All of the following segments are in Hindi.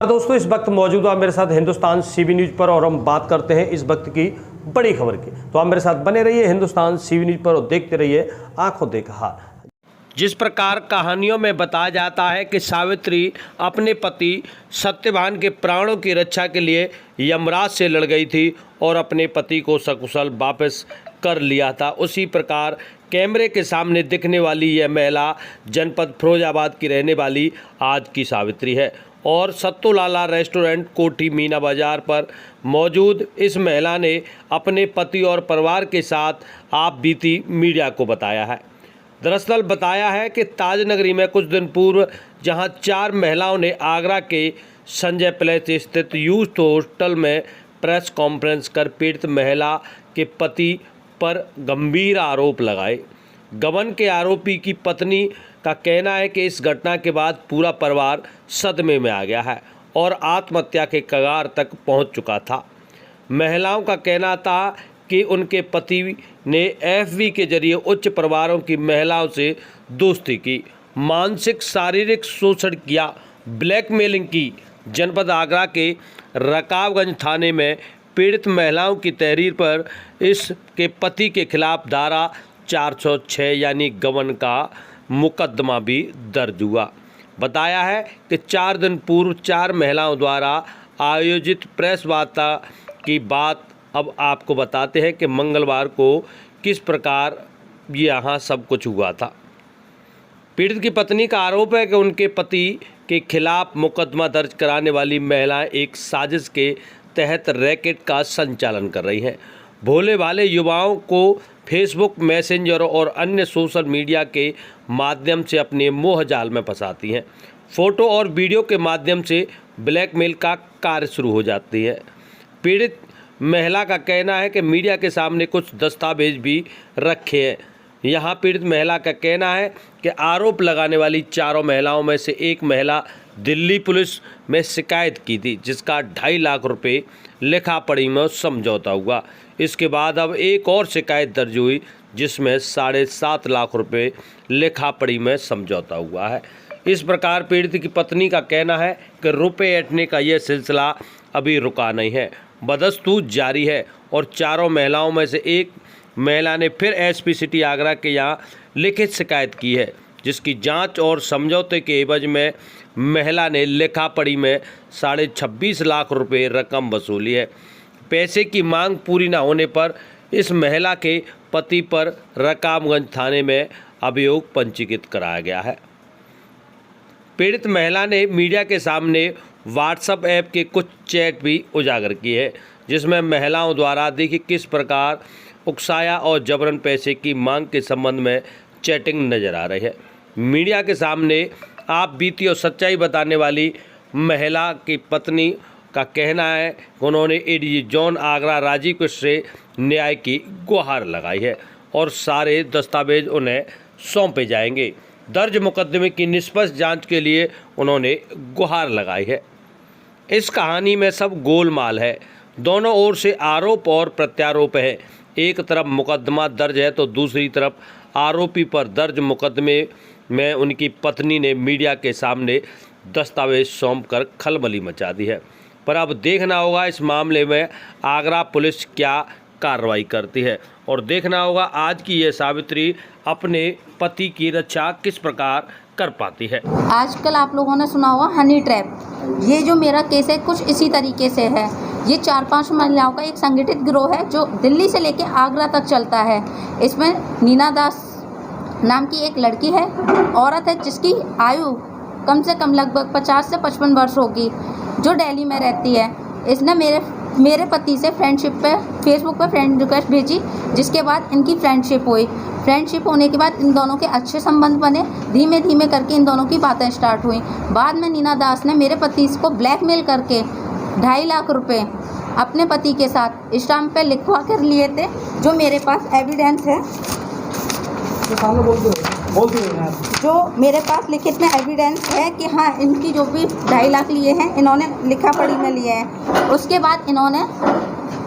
दोस्तों, इस वक्त मौजूद आप मेरे साथ हिंदुस्तान सीबी न्यूज़ पर और हम बात करते हैं इस वक्त की बड़ी खबर की। तो आप मेरे साथ बने रहिए हिंदुस्तान सीबी न्यूज़ पर और देखते रहिए आंखों देखा हाल। जिस प्रकार कहानियों में बताया जाता है कि सावित्री अपने पति सत्यवान के प्राणों की रक्षा के लिए यमराज से लड़ गई थी और अपने पति को सकुशल वापस कर लिया था, उसी प्रकार कैमरे के सामने दिखने वाली यह महिला जनपद फिरोजाबाद की रहने वाली आज की सावित्री है और सत्तू लाला रेस्टोरेंट कोठी मीना बाजार पर मौजूद इस महिला ने अपने पति और परिवार के साथ आप बीती मीडिया को बताया है। दरअसल बताया है कि ताजनगरी में कुछ दिन पूर्व जहां 4 महिलाओं ने आगरा के संजय पैलेस स्थित यूथ हॉस्टल में प्रेस कॉन्फ्रेंस कर पीड़ित महिला के पति पर गंभीर आरोप लगाए। गबन के आरोपी की पत्नी का कहना है कि इस घटना के बाद पूरा परिवार सदमे में आ गया है और आत्महत्या के कगार तक पहुंच चुका था। महिलाओं का कहना था कि उनके पति ने एफबी के जरिए उच्च परिवारों की महिलाओं से दोस्ती की, मानसिक शारीरिक शोषण किया, ब्लैकमेलिंग की। जनपद आगरा के रकाबगंज थाने में पीड़ित महिलाओं की तहरीर पर इसके पति के खिलाफ धारा 406 यानी गबन का मुकदमा भी दर्ज हुआ। बताया है कि 4 दिन पूर्व 4 महिलाओं द्वारा आयोजित प्रेस वार्ता की बात अब आपको बताते हैं कि मंगलवार को किस प्रकार यहाँ सब कुछ हुआ था। पीड़ित की पत्नी का आरोप है कि उनके पति के खिलाफ मुकदमा दर्ज कराने वाली महिलाएं एक साजिश के तहत रैकेट का संचालन कर रही हैं। भोले भाले युवाओं को फेसबुक, मैसेंजर और अन्य सोशल मीडिया के माध्यम से अपने मोह जाल में फंसाती हैं। फ़ोटो और वीडियो के माध्यम से ब्लैकमेल का कार्य शुरू हो जाती है। पीड़ित महिला का कहना है कि मीडिया के सामने कुछ दस्तावेज भी रखे हैं। यहाँ पीड़ित महिला का कहना है कि आरोप लगाने वाली 4 महिलाओं में से एक महिला दिल्ली पुलिस में शिकायत की थी, जिसका 2.5 लाख रुपए लिखा पढ़ी में समझौता हुआ। इसके बाद अब एक और शिकायत दर्ज हुई जिसमें 7.5 लाख रुपए लिखा पढ़ी में समझौता हुआ है। इस प्रकार पीड़ित की पत्नी का कहना है कि रुपए ऐंठने का यह सिलसिला अभी रुका नहीं है, बदस्तूर जारी है और 4 महिलाओं में से एक महिला ने फिर एसपी सिटी आगरा के यहाँ लिखित शिकायत की है, जिसकी जांच और समझौते के एवज में महिला ने लिखा पढ़ी में 26.5 लाख रुपए रकम वसूली है। पैसे की मांग पूरी न होने पर इस महिला के पति पर रकाबगंज थाने में अभियोग पंजीकृत कराया गया है। पीड़ित महिला ने मीडिया के सामने व्हाट्सएप ऐप के कुछ चैट भी उजागर किए हैं, जिसमें महिलाओं द्वारा देखिए किस प्रकार उकसाया और जबरन पैसे की मांग के संबंध में चैटिंग नजर आ रही है। मीडिया के सामने आप बीती और सच्चाई बताने वाली महिला की पत्नी का कहना है कि उन्होंने एडीजी जोन आगरा राजीव कृष्ण से न्याय की गुहार लगाई है और सारे दस्तावेज उन्हें सौंपे जाएंगे। दर्ज मुकदमे की निष्पक्ष जांच के लिए उन्होंने गुहार लगाई है। इस कहानी में सब गोलमाल है, दोनों ओर से आरोप और प्रत्यारोप है। एक तरफ मुकदमा दर्ज है तो दूसरी तरफ आरोपी पर दर्ज मुकदमे में उनकी पत्नी ने मीडिया के सामने दस्तावेज सौंपकर खलबली मचा दी है। पर अब देखना होगा इस मामले में आगरा पुलिस क्या कार्रवाई करती है और देखना होगा आज की ये सावित्री अपने पति की रक्षा किस प्रकार कर पाती है। आजकल आप लोगों ने सुना होगा हनी ट्रैप, ये जो मेरा केस है कुछ इसी तरीके से है। ये 4-5 महिलाओं का एक संगठित गिरोह है जो दिल्ली से लेकर आगरा तक चलता है। इसमें नीना दास नाम की एक लड़की है, औरत है जिसकी आयु कम से कम लगभग 50 से 55 वर्ष होगी, जो दिल्ली में रहती है। इसने मेरे पति से फ्रेंडशिप पे फेसबुक पे फ्रेंड रिक्वेस्ट भेजी, जिसके बाद इनकी फ्रेंडशिप हुई। फ्रेंडशिप होने के बाद इन दोनों के अच्छे संबंध बने। धीमे धीमे करके इन दोनों की बातें स्टार्ट हुई। बाद में नीना दास ने मेरे पति को ब्लैकमेल करके 2.5 लाख रुपए अपने पति के साथ स्टाम्प पे लिखवा कर लिए थे, जो मेरे पास एविडेंस है। जो मेरे पास लिखित में एविडेंस है कि हाँ, इनकी जो भी 2.5 लाख लिए हैं इन्होंने लिखा पढ़ी में लिए हैं। उसके बाद इन्होंने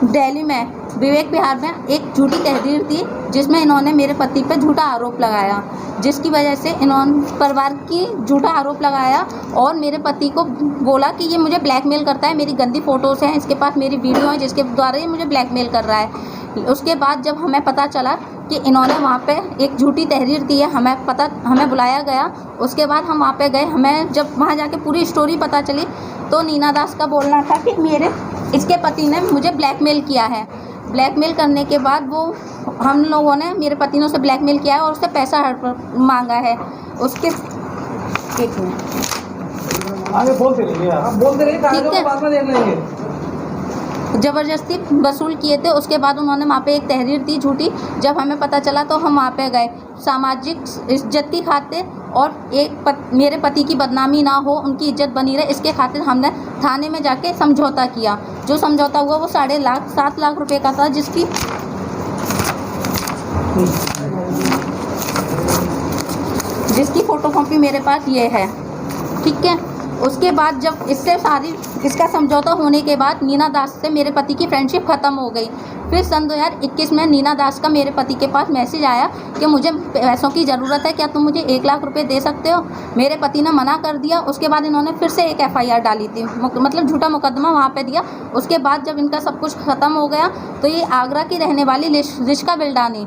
दिल्ली में विवेक विहार में एक झूठी तहरीर थी जिसमें इन्होंने मेरे पति पर झूठा आरोप लगाया, जिसकी वजह से इन्होंने परिवार की झूठा आरोप लगाया और मेरे पति को बोला कि ये मुझे ब्लैकमेल करता है, मेरी गंदी फ़ोटोज़ हैं, इसके पास मेरी वीडियो है जिसके द्वारा ये मुझे ब्लैकमेल कर रहा है। उसके बाद जब हमें पता चला कि इन्होंने वहाँ पे एक झूठी तहरीर दी है, हमें बुलाया गया। उसके बाद हम वहाँ पे गए, हमें जब वहाँ जाके पूरी स्टोरी पता चली तो नीना दास का बोलना था कि इसके पति ने मुझे ब्लैकमेल किया है। ब्लैकमेल करने के बाद वो हम लोगों ने मेरे पति ने उसे ब्लैकमेल किया है और उससे पैसा मांगा है। उसके एक मिनट आगे बोलते रहिए, आप बोलते रहिए, कागजों को बाद में देख लेंगे। ज़बरदस्ती वसूल किए थे। उसके बाद उन्होंने वहाँ पे एक तहरीर दी झूठी। जब हमें पता चला तो हम वहाँ पे गए, सामाजिक इज्जत की खातिर और मेरे पति की बदनामी ना हो, उनकी इज्जत बनी रहे, इसके खातिर हमने थाने में जाके समझौता किया। जो समझौता हुआ वो 7.5 लाख रुपए का था, जिसकी फ़ोटोकॉपी मेरे पास ये है। ठीक है। उसके बाद जब इसका समझौता होने के बाद नीना दास से मेरे पति की फ्रेंडशिप ख़त्म हो गई। फिर सन 2021 में नीना दास का मेरे पति के पास मैसेज आया कि मुझे पैसों की ज़रूरत है, क्या तुम मुझे 1 लाख रुपए दे सकते हो। मेरे पति ने मना कर दिया। उसके बाद इन्होंने फिर से एक FIR डाली थी, मतलब झूठा मुकदमा वहाँ पे दिया। उसके बाद जब इनका सब कुछ ख़त्म हो गया तो ये आगरा की रहने वाली रिश्का बिल्डानी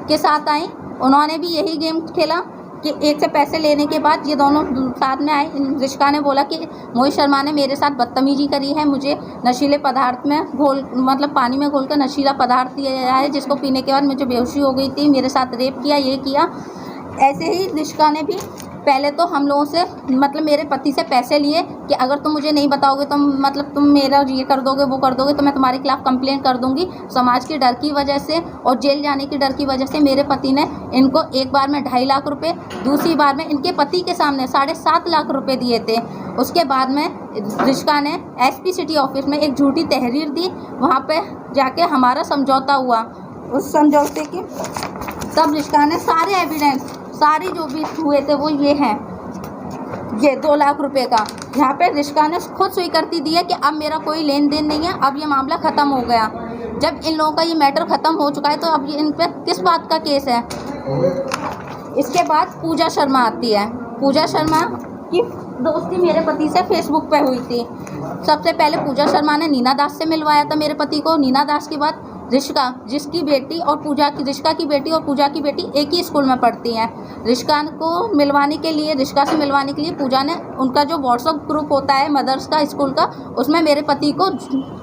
के साथ आई। उन्होंने भी यही गेम खेला कि एक से पैसे लेने के बाद ये दोनों साथ में आए। रिश्का ने बोला कि मोहित शर्मा ने मेरे साथ बदतमीजी करी है, मुझे नशीले पदार्थ में पानी में घोल कर नशीला पदार्थ दिया गया है, जिसको पीने के बाद मुझे बेहोशी हो गई थी, मेरे साथ रेप किया, ये किया। ऐसे ही रिश्का ने भी पहले तो हम लोगों से मेरे पति से पैसे लिए कि अगर तुम मुझे नहीं बताओगे तो तुम मेरा ये कर दोगे, वो कर दोगे, तो मैं तुम्हारे खिलाफ़ कंप्लेन कर दूंगी। समाज के डर की वजह से और जेल जाने की डर की वजह से मेरे पति ने इनको एक बार में 2.5 लाख रुपए, दूसरी बार में इनके पति के सामने 7.5 लाख रुपए दिए थे। उसके बाद में रिश्का ने SP सिटी ऑफिस में एक झूठी तहरीर दी। वहाँ पर जाके हमारा समझौता हुआ। उस समझौते की तब रिश्का ने सारे एविडेंस, सारी जो भी हुए थे वो ये हैं, ये 2 लाख रुपए का। यहाँ पे रिश्का ने खुद स्वीकृति दी है कि अब मेरा कोई लेन देन नहीं है, अब ये मामला ख़त्म हो गया। जब इन लोगों का ये मैटर ख़त्म हो चुका है तो अब ये इन पर किस बात का केस है। इसके बाद पूजा शर्मा आती है। पूजा शर्मा की दोस्ती मेरे पति से फेसबुक पे हुई थी। सबसे पहले पूजा शर्मा ने नीना दास से मिलवाया था मेरे पति को। नीना दास के बाद रिश्का, रिश्का की बेटी और पूजा की बेटी एक ही स्कूल में पढ़ती हैं। रिश्का से मिलवाने के लिए पूजा ने उनका जो व्हाट्सएप ग्रुप होता है मदर्स का स्कूल का, उसमें मेरे पति को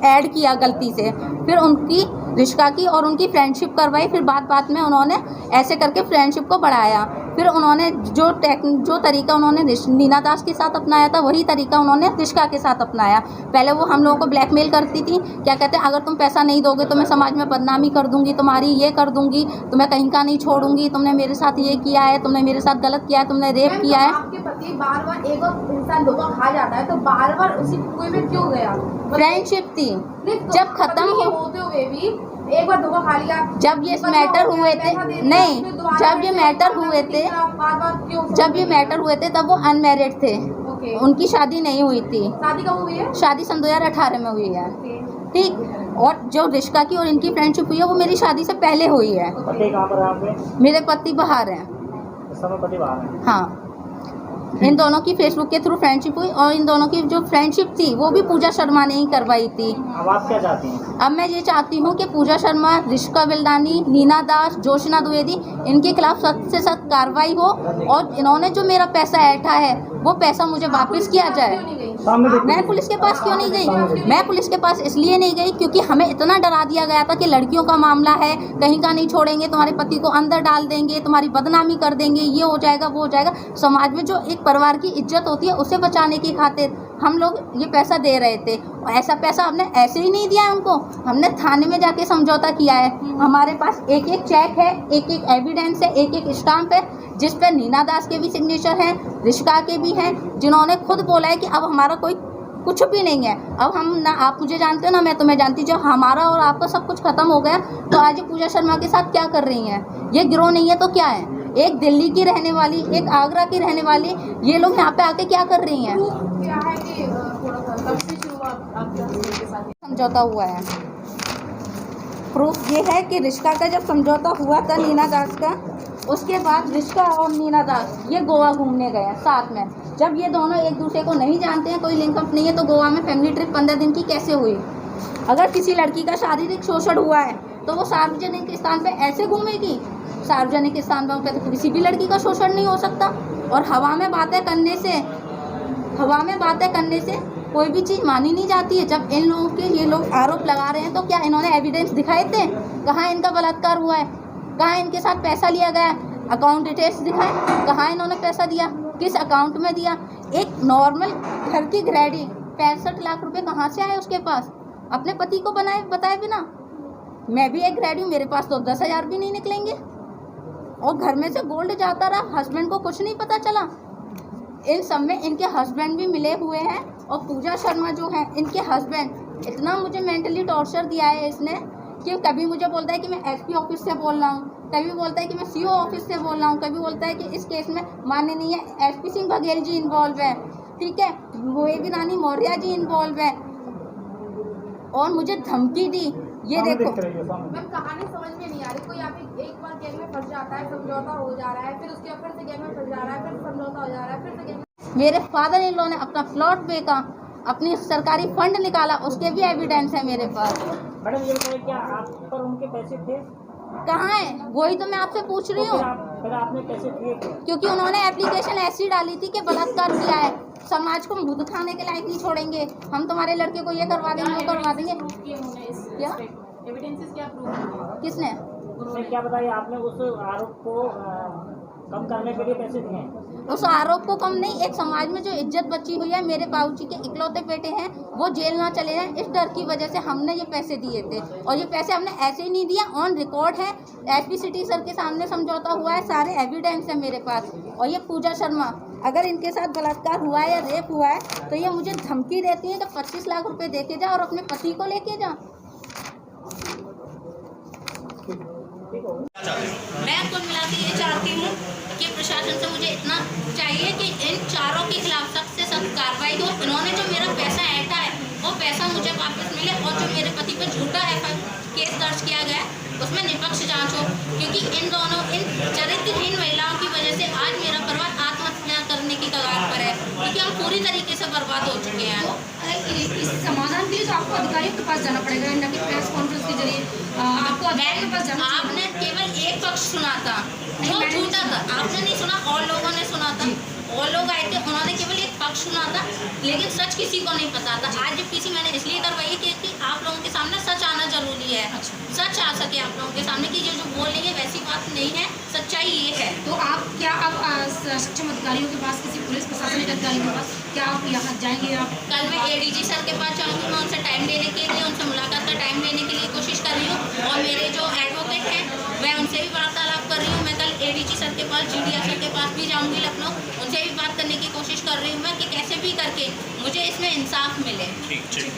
ऐड किया गलती से। फिर उनकी रिश्का की और उनकी फ्रेंडशिप करवाई। फिर बात में उन्होंने ऐसे करके फ्रेंडशिप को बढ़ाया। फिर उन्होंने जो तरीका उन्होंने नीना दास के साथ अपनाया था वही तरीका उन्होंने रिश्का के साथ अपनाया। पहले वो हम लोगों को ब्लैकमेल करती थी, क्या कहते हैं, अगर तुम पैसा नहीं दोगे तो मैं समाज में बदनामी कर दूंगी, तुम्हारी ये कर दूंगी, तुम्हें कहीं का नहीं छोड़ूंगी, तुमने मेरे साथ ये किया है, तुमने मेरे साथ गलत किया है, तुमने रेप किया है। आपके पति बार-बार एक और इंसान धोखा खा जाता है तो बार-बार उसी कुएं में क्यों गया? फ्रेंडशिप थी। जब खत्म होते हुए भी एक बार धोखा खा लिया। जब ये मैटर हुए थे, नहीं, जब ये मैटर हुए थे तब वो अनमैरिड थे। उनकी शादी नहीं हुई थी। शादी कब हुई है? शादी सन 2018 में हुई है। ठीक। और जो रिश्का की और इनकी फ्रेंडशिप हुई है वो मेरी शादी से पहले हुई है। पति कहाँ पर है आपके? मेरे पति बाहर हैं। इस समय पति बाहर है? हाँ। इन दोनों की फेसबुक के थ्रू फ्रेंडशिप हुई और इन दोनों की जो फ्रेंडशिप थी वो भी पूजा शर्मा ने ही करवाई थी। अब आप क्या चाहती हैं? अब मैं ये चाहती हूँ कि पूजा शर्मा, रिश्का बिल्डानी, नीना दास, जोशना द्विवेदी, इनके खिलाफ सख्त से सख्त कार्रवाई हो और इन्होंने जो मेरा पैसा ऐंठा है वो पैसा मुझे वापस किया जाए। मैं पुलिस के पास क्यों नहीं गई? मैं पुलिस के पास इसलिए नहीं गई क्योंकि हमें इतना डरा दिया गया था कि लड़कियों का मामला है, कहीं का नहीं छोड़ेंगे, तुम्हारे पति को अंदर डाल देंगे, तुम्हारी बदनामी कर देंगे, ये हो जाएगा, वो हो जाएगा। समाज में जो एक परिवार की इज्जत होती है उसे बचाने की खातिर हम लोग ये पैसा दे रहे थे। और ऐसा पैसा हमने ऐसे ही नहीं दिया है उनको, हमने थाने में जाके समझौता किया है। हमारे पास एक एक चेक है, एक एक एविडेंस है, एक एक स्टाम्प है जिस पर नीना दास के भी सिग्नेचर हैं, रिश्का के भी हैं, जिन्होंने खुद बोला है कि अब हमारा कोई कुछ भी नहीं है। अब हम ना आप मुझे जानते हो ना मैं तुम्हें जानती। जब हमारा और आपका सब कुछ खत्म हो गया तो आज ये पूजा शर्मा के साथ क्या कर रही हैं? ये गिरोह नहीं है तो क्या है? एक दिल्ली की रहने वाली, एक आगरा की रहने वाली, ये लोग यहाँ पे आके क्या कर रही हैं? क्या है कि थोड़ा सा कब से शुरुआत आपके साथ समझौता हुआ है। प्रूफ ये है कि रिश्का का जब समझौता हुआ था नीना दास का, उसके बाद रिश्का और नीना दास ये गोवा घूमने गए हैं साथ में। जब ये दोनों एक दूसरे को नहीं जानते हैं, कोई लिंकअप नहीं है, तो गोवा में फैमिली ट्रिप 15 दिन की कैसे हुई? अगर किसी लड़की का शारीरिक शोषण हुआ है तो वो सार्वजनिक स्थान पे ऐसे घूमेगी? सार्वजनिक स्थान पे तो किसी भी लड़की का शोषण नहीं हो सकता। और हवा में बातें करने से कोई भी चीज़ मानी नहीं जाती है। जब इन लोगों के ये लोग आरोप लगा रहे हैं तो क्या इन्होंने एविडेंस दिखाए थे? कहाँ इनका बलात्कार हुआ है? कहाँ इनके साथ पैसा लिया गया है? अकाउंट डिटेल्स दिखाएं, कहाँ इन्होंने पैसा दिया, किस अकाउंट में दिया? एक नॉर्मल घर की ग्रेडी 65 लाख रुपए कहाँ से आए उसके पास, अपने पति को बताए बिना? मैं भी एक ग्रेडी हूँ, मेरे पास तो 10,000 भी नहीं निकलेंगे। और घर में से गोल्ड जाता रहा, हस्बैंड को कुछ नहीं पता चला। इन सब में इनके हस्बैंड भी मिले हुए हैं। और पूजा शर्मा जो है, इनके हस्बैंड, इतना मुझे मेंटली टॉर्चर दिया है इसने कि कभी मुझे बोलता है कि मैं एसपी ऑफिस से बोल रहा हूँ, कभी बोलता है कि मैं सीओ ऑफिस से बोल रहा हूँ, कभी बोलता है कि इस केस में माननीय एसपी सिंह बघेल जी इन्वॉल्व है, ठीक है, मोएबी रानी मौर्य जी इन्वॉल्व है। और मुझे धमकी दी, ये देखो। मैम कहानी समझ में नहीं आ रही। कोई आप एक बार गैंग में फंस जाता है, समझौता हो जा रहा है, फिर उसके बाद फिर से गैंग में फंस जा रहा है, फिर समझौता हो जा रहा है, फिर से गैंग में। मेरे फादर इन लॉ ने अपना प्लॉट बेचा, अपनी सरकारी फंड निकाला, उसके भी एविडेंस है मेरे पास। मैडम ये बताइए, क्या आप पर उनके पैसे थे? कहाँ है? वही तो मैं आपसे पूछ रही हूँ। फिर आपने पैसे दिए थे? क्योंकि उन्होंने एप्लीकेशन ऐसी डाली थी कि बलात्कार किया है, समाज को मुँह दिखाने के लायक नहीं छोड़ेंगे, हम तुम्हारे लड़के को ये करवा देंगे, वो करवा देंगे। क्या एविडेंसेस क्या प्रूफ? किसने? उसने क्या बताया? आपने उस आरोप को कम करने के लिए पैसे दिए हैं? उस आरोप को कम नहीं, एक समाज में जो इज्जत बची हुई है, मेरे बाबूजी के इकलौते बेटे हैं, वो जेल ना चले जाएं, इस डर की वजह से हमने ये पैसे दिए थे। और ये पैसे हमने ऐसे ही नहीं दिया, ऑन रिकॉर्ड है, एसपी सिटी सर के सामने समझौता हुआ है, सारे एविडेंस है मेरे पास। और ये पूजा शर्मा, अगर इनके साथ बलात्कार हुआ है या रेप हुआ है तो ये मुझे धमकी देती है कि 25 लाख रुपए दे के जा और अपने पति को लेके जा। मैं कुल मिला के ये चाहती हूँ कि प्रशासन से मुझे इतना चाहिए कि इन चारों के खिलाफ सख्त से सख्त कार्रवाई हो। इन्होंने जो मेरा पैसा ऐंठा है वो पैसा मुझे वापस मिले, और जो मेरे पति पर झूठा केस दर्ज किया गया है उसमें निष्पक्ष जांच हो। क्योंकि इन चरित्रहीन महिलाओं की वजह से आज मेरा परिवार आत्महत्या करने की कगार पर है, क्योंकि हम पूरी तरीके से बर्बाद हो चुके हैं। इस समाधान के लिए तो आपको अधिकारियों के पास जाना पड़ेगा, न कि प्रेस कॉन्फ्रेंस के जरिए आपको अधिकारियों के पास जाना। आपने केवल एक पक्ष सुना था, वो झूठा था, आपने नहीं सुना, और लोगों ने सुना था। और लोग आए थे, उन्होंने केवल एक पक्ष सुना था, लेकिन सच किसी को नहीं पता था। आज जब किसी मैंने इसलिए करवाई है क्योंकि आप लोगों के सामने सच आना जरूरी है। सच आ सके आप लोगों के सामने कि जो बोल रही है वैसी बात नहीं है, सच्चाई ये है। तो आप क्या अब सक्षम अधिकारियों के पास, किसी पुलिस प्रशासनिक अधिकारी के पास क्या आप यहाँ जाएंगे? आप कल मैं एडीजी सर के पास जाऊँगी, मैं उनसे टाइम लेने के लिए, उनसे मुलाकात का टाइम लेने के लिए कोशिश कर रही हूँ। और मेरे जो एडवोकेट हैं मैं उनसे भी वार्तालाप कर रही हूँ। मैं कल एडीजी सर के पास, जीडीआर सर के पास भी जाऊँगी लखनऊ, उनसे भी बात करने की कोशिश कर रही हूँ मैं कि कैसे भी करके मुझे इसमें इंसाफ मिले। ठीक।